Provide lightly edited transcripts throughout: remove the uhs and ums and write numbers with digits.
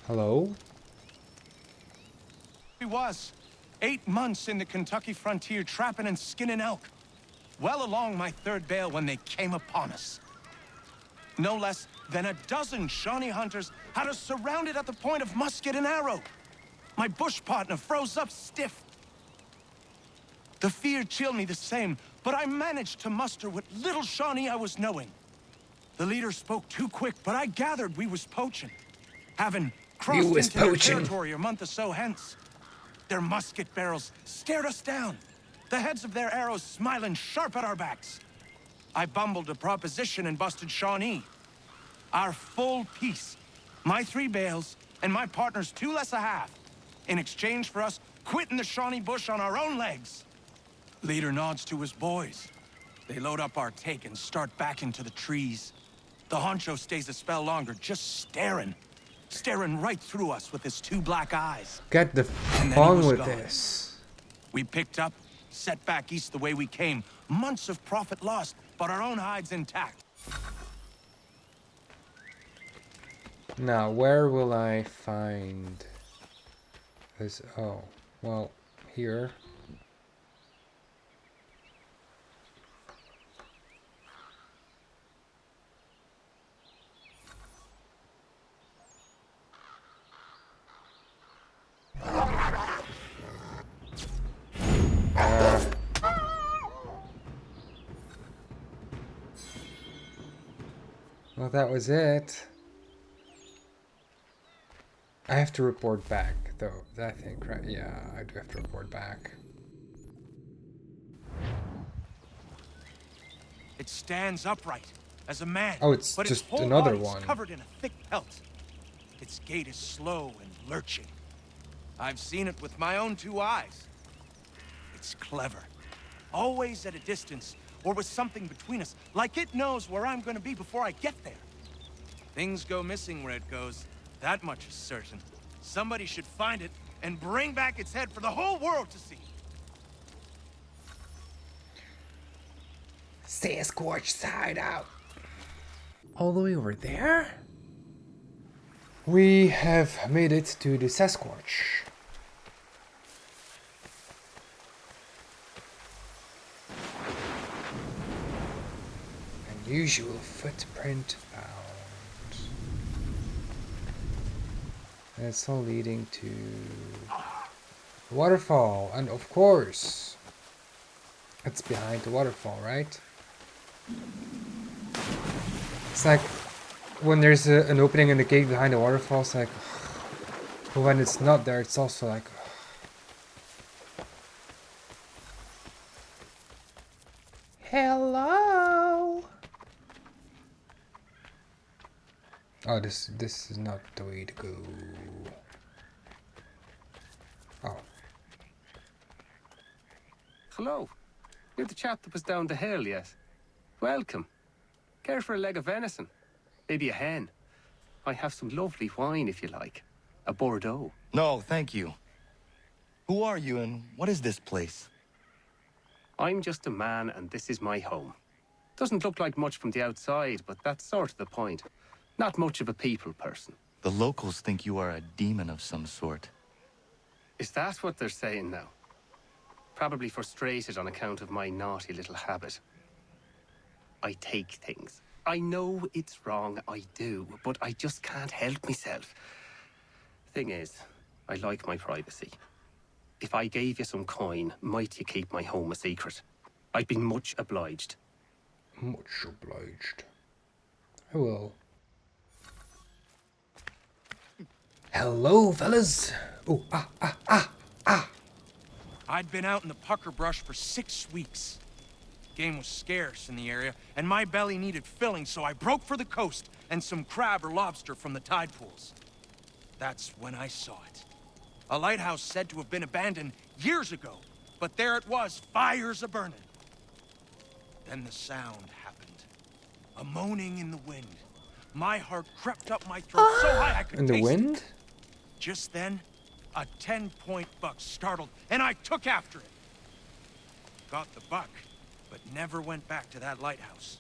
Hello? He was 8 months in the Kentucky frontier trapping and skinning elk. Well along my third bale when they came upon us. No less than a dozen Shawnee hunters had us surrounded at the point of musket and arrow. My bush partner froze up stiff. The fear chilled me the same, but I managed to muster what little Shawnee I was knowing. The leader spoke too quick, but I gathered we was poaching. Having crossed into their territory a month or so hence. Their musket barrels stared us down, the heads of their arrows smiling sharp at our backs. I bumbled a proposition and busted Shawnee. Our full piece, my 3 bales, and my partner's 2 less a half, in exchange for us quitting the Shawnee bush on our own legs. Leader nods to his boys. They load up our take and start back into the trees. The honcho stays a spell longer, just staring right through us with his 2 black eyes. Get the fun with this. We picked up, set back east the way we came. Months of profit lost, but our own hides intact. Now, where will I find this? Oh, well, here. Well, that was it. I have to report back, though. I think, right? Yeah, I do have to report back. It stands upright as a man. Oh, it's but just its whole another body's one. Covered in a thick pelt. Its gait is slow and lurching. I've seen it with my own 2 eyes. It's clever. Always at a distance, or with something between us, like it knows where I'm gonna be before I get there. Things go missing where it goes. That much is certain. Somebody should find it and bring back its head for the whole world to see. Sasquatch hideout. All the way over there? We have made it to the Sasquatch. Unusual footprint found. And it's all leading to the waterfall, and of course, it's behind the waterfall, right? It's like when there's an opening in the gate behind the waterfall, it's like, but when it's not there, it's also like. Hello. Oh, this is not the way to go. Oh. Hello. You're the chap that was down the hill, yes? Welcome. Care for a leg of venison? Maybe a hen? I have some lovely wine if you like. A Bordeaux. No, thank you. Who are you and what is this place? I'm just a man and this is my home. Doesn't look like much from the outside, but that's sort of the point. Not much of a people person. The locals think you are a demon of some sort. Is that what they're saying now? Probably frustrated on account of my naughty little habit. I take things. I know it's wrong, I do, but I just can't help myself. Thing is, I like my privacy. If I gave you some coin, might you keep my home a secret? I'd be much obliged. Much obliged. I will. Hello, fellas. Oh, I'd been out in the pucker brush for 6 weeks. Game was scarce in the area, and my belly needed filling, so I broke for the coast and some crab or lobster from the tide pools. That's when I saw it. A lighthouse said to have been abandoned years ago, but there it was, fires a-burning. Then the sound happened. A moaning in the wind. My heart crept up my throat so high I could in the taste wind? it. Just then, a 10-point buck startled, and I took after it. Got the buck, but never went back to that lighthouse.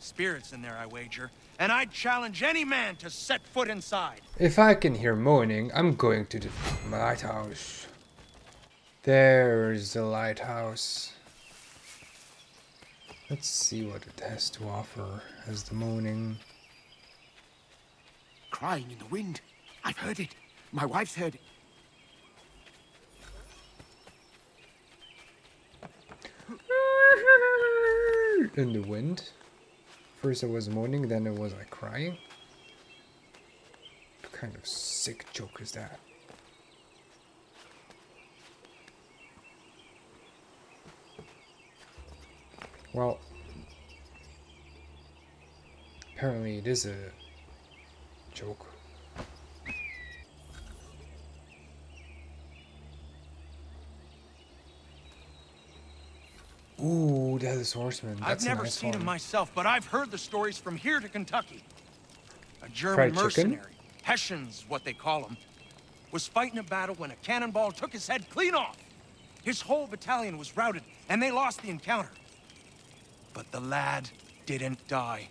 Spirits in there, I wager, and I'd challenge any man to set foot inside. If I can hear moaning, I'm going to the lighthouse. There's the lighthouse. Let's see what it has to offer as the moaning. Crying in the wind. I've heard it. My wife's heard it. In the wind. First it was moaning, then it was like crying. What kind of sick joke is that? Well, apparently it is a joke. Ooh, the Headless Horseman. That's I've never a nice seen one. him myself, but I've heard the stories from here to Kentucky. A German Fried chicken? mercenary, Hessians what they call him, was fighting a battle when a cannonball took his head clean off. His whole battalion was routed, and they lost the encounter. But the lad didn't die.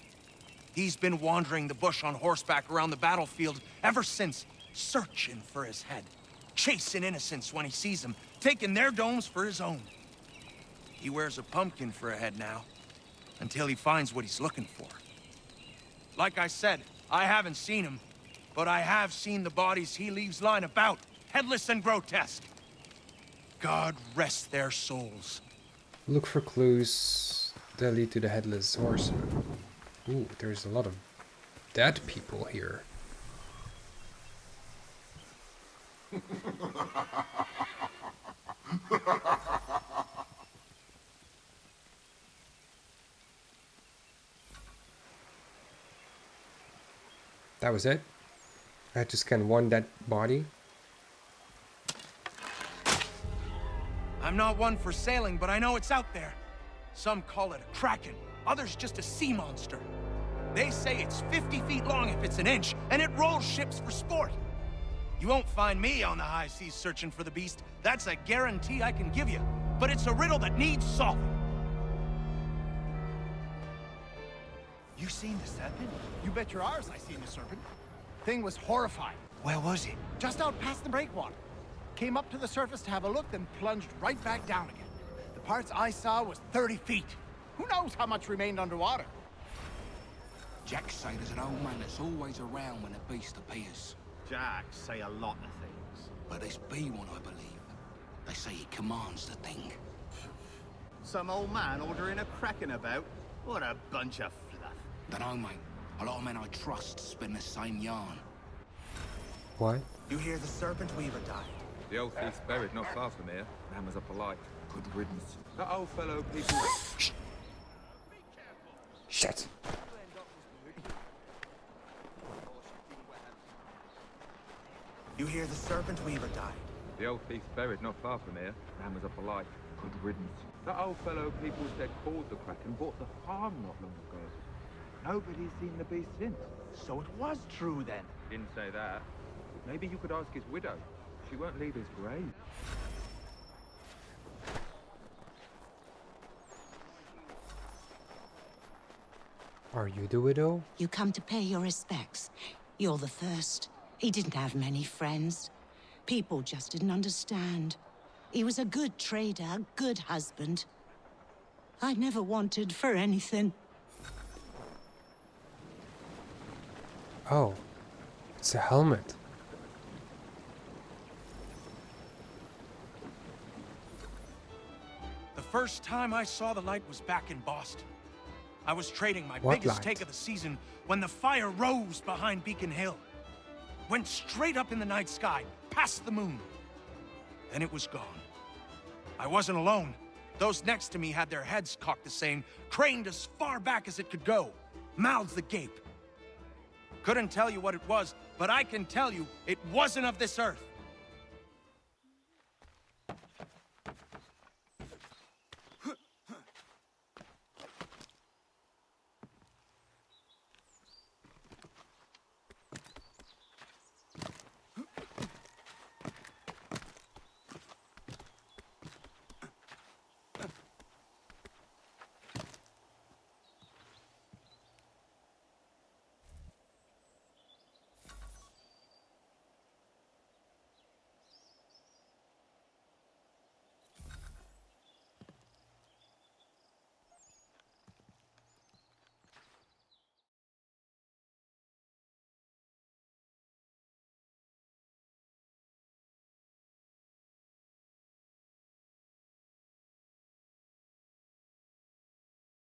He's been wandering the bush on horseback around the battlefield ever since, searching for his head, chasing innocents when he sees them, taking their domes for his own. He wears a pumpkin for a head now, until he finds what he's looking for. Like I said, I haven't seen him, but I have seen the bodies he leaves lying about, headless and grotesque. God rest their souls. Look for clues that lead to the Headless Horseman. Ooh, there's a lot of dead people here. That was it? I had to scan one dead body? I'm not one for sailing, but I know it's out there. Some call it a kraken, others just a sea monster. They say it's 50 feet long if it's an inch, and it rolls ships for sport. You won't find me on the high seas searching for the beast. That's a guarantee I can give you. But it's a riddle that needs solving. You seen the serpent? You bet your ours I seen the serpent. Thing was horrifying. Where was it? Just out past the breakwater. Came up to the surface to have a look, then plunged right back down again. The parts I saw was 30 feet. Who knows how much remained underwater? Jack say there's an old man that's always around when the beast appears. Jack say a lot of things. But there's B one, I believe. They say he commands the thing. Some old man ordering a kraken about? What a bunch of fluff. Dunno, mate. A lot of men I trust spin the same yarn. What? You hear the serpent weaver died. The old thief's buried not far from here. Man was up alive. Good riddance. That old fellow people... Shit. You hear the serpent weaver died. The old thief's buried not far from here. Man was up alive. Good riddance. That old fellow people said called the Kraken bought the farm not long ago. Nobody's seen the beast since. So it was true then. Didn't say that. Maybe you could ask his widow. She won't leave his grave. Are you the widow? You come to pay your respects. You're the first. He didn't have many friends. People just didn't understand. He was a good trader, a good husband. I never wanted for anything. Oh, it's a helmet. The first time I saw the light was back in Boston. I was trading my What biggest light? take of the season when the fire rose behind Beacon Hill. Went straight up in the night sky, past the moon. Then it was gone. I wasn't alone. Those next to me had their heads cocked the same, craned as far back as it could go, mouths agape. Couldn't tell you what it was, but I can tell you it wasn't of this earth.